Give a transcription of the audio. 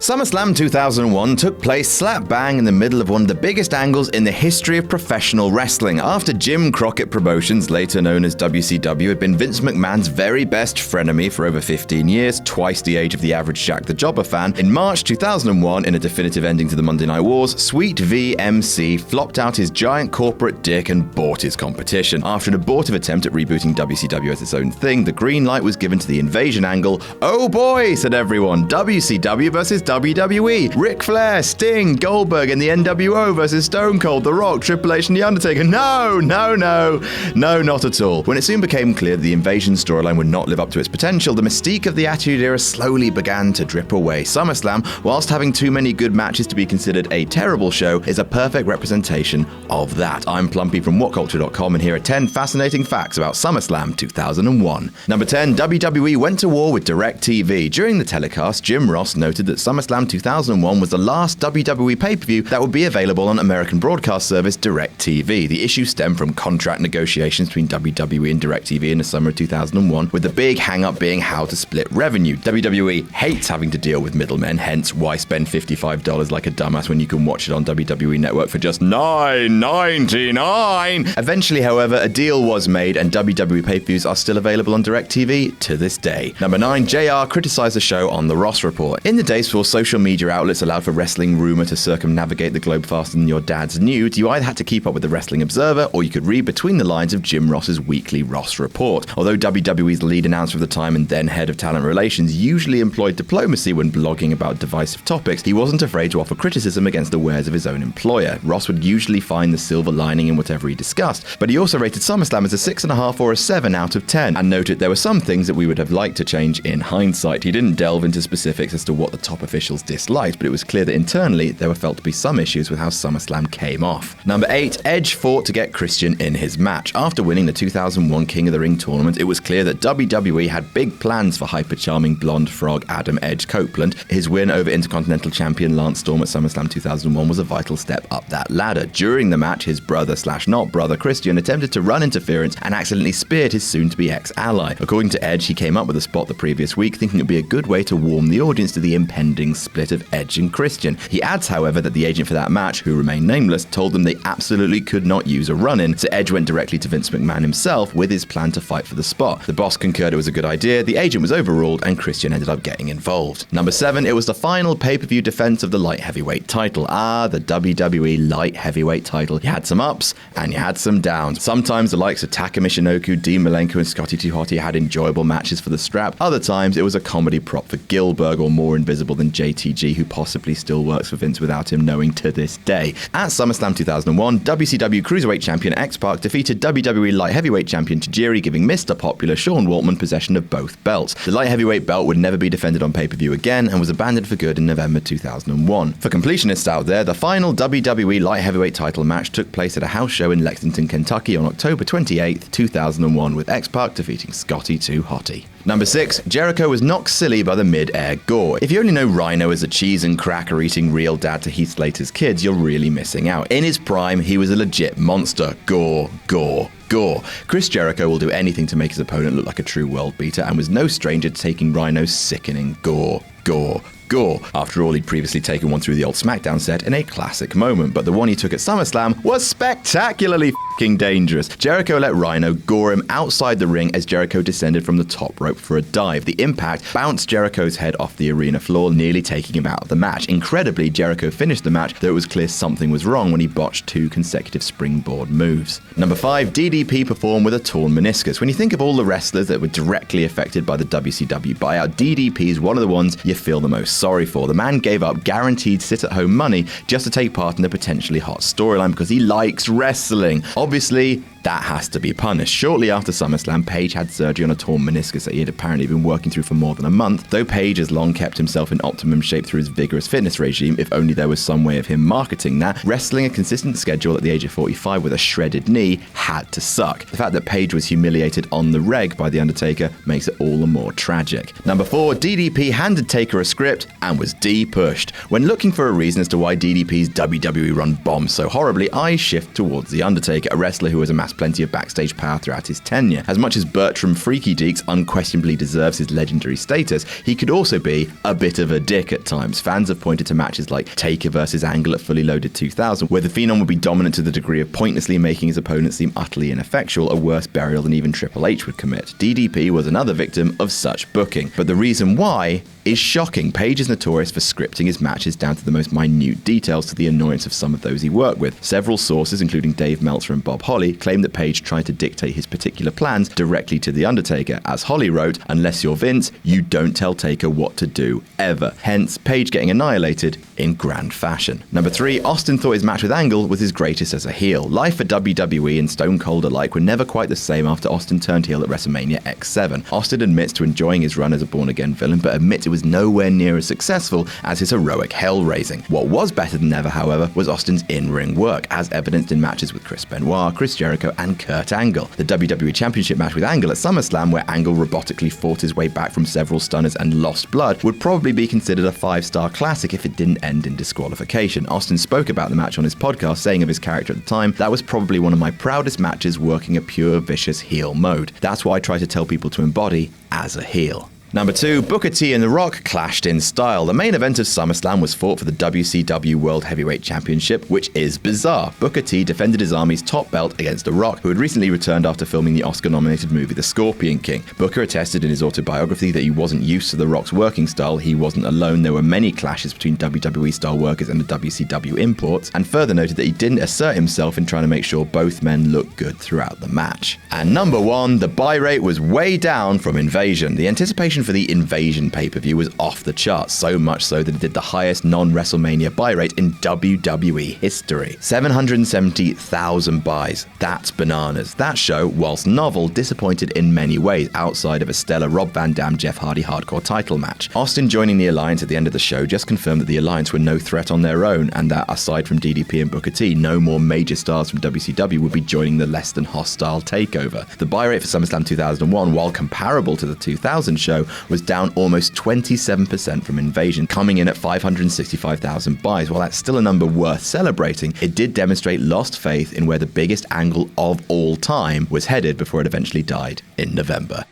SummerSlam 2001 took place slap bang in the middle of one of the biggest angles in the history of professional wrestling, after Jim Crockett Promotions, later known as WCW, had been Vince McMahon's very best frenemy for over 15 years, twice the age of the average Jack the Jobber fan. In March 2001, in a definitive ending to the Monday Night Wars, Sweet VMC flopped out his giant corporate dick and bought his competition. After an abortive attempt at rebooting WCW as its own thing, the green light was given to the invasion angle. Oh boy, said everyone, WCW versus WWE, Ric Flair, Sting, Goldberg, and the NWO versus Stone Cold, The Rock, Triple H, and The Undertaker. No, not at all. When it soon became clear that the invasion storyline would not live up to its potential, the mystique of the Attitude Era slowly began to drip away. SummerSlam, whilst having too many good matches to be considered a terrible show, is a perfect representation of that. I'm Plumpy from WhatCulture.com, and here are 10 fascinating facts about SummerSlam 2001. Number 10, WWE went to war with DirecTV. During the telecast, Jim Ross noted that SummerSlam 2001 was the last WWE pay-per-view that would be available on American broadcast service DirecTV. The issue stemmed from contract negotiations between WWE and DirecTV in the summer of 2001, with the big hang-up being how to split revenue. WWE hates having to deal with middlemen, hence why spend $55 like a dumbass when you can watch it on WWE Network for just $9.99. Eventually, however, a deal was made, and WWE pay-per-views are still available on DirecTV to this day. Number 9, JR criticized the show on The Ross Report. In the days before social media outlets allowed for wrestling rumor to circumnavigate the globe faster than your dad's nudes, you either had to keep up with the Wrestling Observer, or you could read between the lines of Jim Ross's weekly Ross Report. Although WWE's lead announcer of the time and then head of talent relations usually employed diplomacy when blogging about divisive topics, he wasn't afraid to offer criticism against the wares of his own employer. Ross would usually find the silver lining in whatever he discussed, but he also rated SummerSlam as a 6.5 or a 7 out of 10, and noted there were some things that we would have liked to change in hindsight. He didn't delve into specifics as to what the top officials disliked, but it was clear that internally there were felt to be some issues with how SummerSlam came off. Number 8, Edge fought to get Christian in his match. After winning the 2001 King of the Ring tournament, it was clear that WWE had big plans for hyper-charming blonde frog Adam Edge Copeland. His win over Intercontinental Champion Lance Storm at SummerSlam 2001 was a vital step up that ladder. During the match, his brother/not brother Christian attempted to run interference and accidentally speared his soon-to-be ex-ally. According to Edge, he came up with a spot the previous week, thinking it would be a good way to warm the audience to the impending split of Edge and Christian. He adds, however, that the agent for that match, who remained nameless, told them they absolutely could not use a run-in, so Edge went directly to Vince McMahon himself with his plan to fight for the spot. The boss concurred it was a good idea, the agent was overruled, and Christian ended up getting involved. Number 7, it was the final pay-per-view defense of the light heavyweight title. The WWE light heavyweight title. You had some ups, and you had some downs. Sometimes the likes of Taka Michinoku, Dean Malenko, and Scotty 2 Hotty had enjoyable matches for the strap. Other times, it was a comedy prop for Gillberg, or more invisible than JTG, who possibly still works for Vince without him knowing to this day. At SummerSlam 2001, WCW Cruiserweight Champion X-Pac defeated WWE Light Heavyweight Champion Tajiri, giving Mr. Popular Sean Waltman possession of both belts. The Light Heavyweight belt would never be defended on pay-per-view again and was abandoned for good in November 2001. For completionists out there, the final WWE Light Heavyweight title match took place at a house show in Lexington, Kentucky on October 28, 2001, with X-Pac defeating Scotty 2 Hotty. Number 6, Jericho was knocked silly by the mid-air gore. If you only know Rhino as a cheese and cracker eating real dad to Heath Slater's kids, you're really missing out. In his prime, he was a legit monster. Gore. Chris Jericho will do anything to make his opponent look like a true world beater, and was no stranger to taking Rhino's sickening gore. After all, he'd previously taken one through the old SmackDown set in a classic moment, but the one he took at SummerSlam was spectacularly f***ing dangerous. Jericho let Rhino gore him outside the ring as Jericho descended from the top rope for a dive. The impact bounced Jericho's head off the arena floor, nearly taking him out of the match. Incredibly, Jericho finished the match, though it was clear something was wrong when he botched 2 consecutive springboard moves. Number 5, DDP performed with a torn meniscus. When you think of all the wrestlers that were directly affected by the WCW buyout, DDP is one of the ones you feel the most sorry for. The man gave up guaranteed sit-at-home money just to take part in the potentially hot storyline because he likes wrestling. Obviously, that has to be punished. Shortly after SummerSlam, Page had surgery on a torn meniscus that he had apparently been working through for more than a month. Though Page has long kept himself in optimum shape through his vigorous fitness regime, if only there was some way of him marketing that, wrestling a consistent schedule at the age of 45 with a shredded knee had to suck. The fact that Page was humiliated on the reg by The Undertaker makes it all the more tragic. Number 4, DDP handed Taker a script and was de-pushed. When looking for a reason as to why DDP's WWE run bombed so horribly, I shift towards The Undertaker, a wrestler who was a mass amassed plenty of backstage power throughout his tenure. As much as Bertram Freaky Deeks unquestionably deserves his legendary status, he could also be a bit of a dick at times. Fans have pointed to matches like Taker vs. Angle at Fully Loaded 2000, where the Phenom would be dominant to the degree of pointlessly making his opponent seem utterly ineffectual, a worse burial than even Triple H would commit. DDP was another victim of such booking, but the reason why is shocking. Page is notorious for scripting his matches down to the most minute details, to the annoyance of some of those he worked with. Several sources, including Dave Meltzer and Bob Holly, claim that Page tried to dictate his particular plans directly to The Undertaker. As Holly wrote, "Unless you're Vince, you don't tell Taker what to do, ever." Hence, Page getting annihilated in grand fashion. Number 3, Austin thought his match with Angle was his greatest as a heel. Life for WWE and Stone Cold alike were never quite the same after Austin turned heel at WrestleMania X7. Austin admits to enjoying his run as a born-again villain, but admits it was nowhere near as successful as his heroic hell-raising. What was better than ever, however, was Austin's in-ring work, as evidenced in matches with Chris Benoit, Chris Jericho, and Kurt Angle. The WWE Championship match with Angle at SummerSlam, where Angle robotically fought his way back from several stunners and lost blood, would probably be considered a 5-star classic if it didn't end in disqualification. Austin spoke about the match on his podcast, saying of his character at the time, "That was probably one of my proudest matches working a pure vicious heel mode. That's what I try to tell people to embody as a heel." Number 2, Booker T and The Rock clashed in style. The main event of SummerSlam was fought for the WCW World Heavyweight Championship, which is bizarre. Booker T defended his Army's top belt against The Rock, who had recently returned after filming the Oscar-nominated movie The Scorpion King. Booker attested in his autobiography that he wasn't used to The Rock's working style. He wasn't alone. There were many clashes between WWE-style workers and the WCW imports, and further noted that he didn't assert himself in trying to make sure both men looked good throughout the match. And number 1, the buy rate was way down from Invasion. The anticipation for the Invasion pay-per-view was off the charts, so much so that it did the highest non-WrestleMania buy rate in WWE history. 770,000 buys. That's bananas. That show, whilst novel, disappointed in many ways outside of a stellar Rob Van Dam, Jeff Hardy hardcore title match. Austin joining the Alliance at the end of the show just confirmed that the Alliance were no threat on their own, and that aside from DDP and Booker T, no more major stars from WCW would be joining the less than hostile takeover. The buy rate for SummerSlam 2001, while comparable to the 2000 show, was down almost 27% from Invasion, coming in at 565,000 buys. While that's still a number worth celebrating, it did demonstrate lost faith in where the biggest angle of all time was headed before it eventually died in November.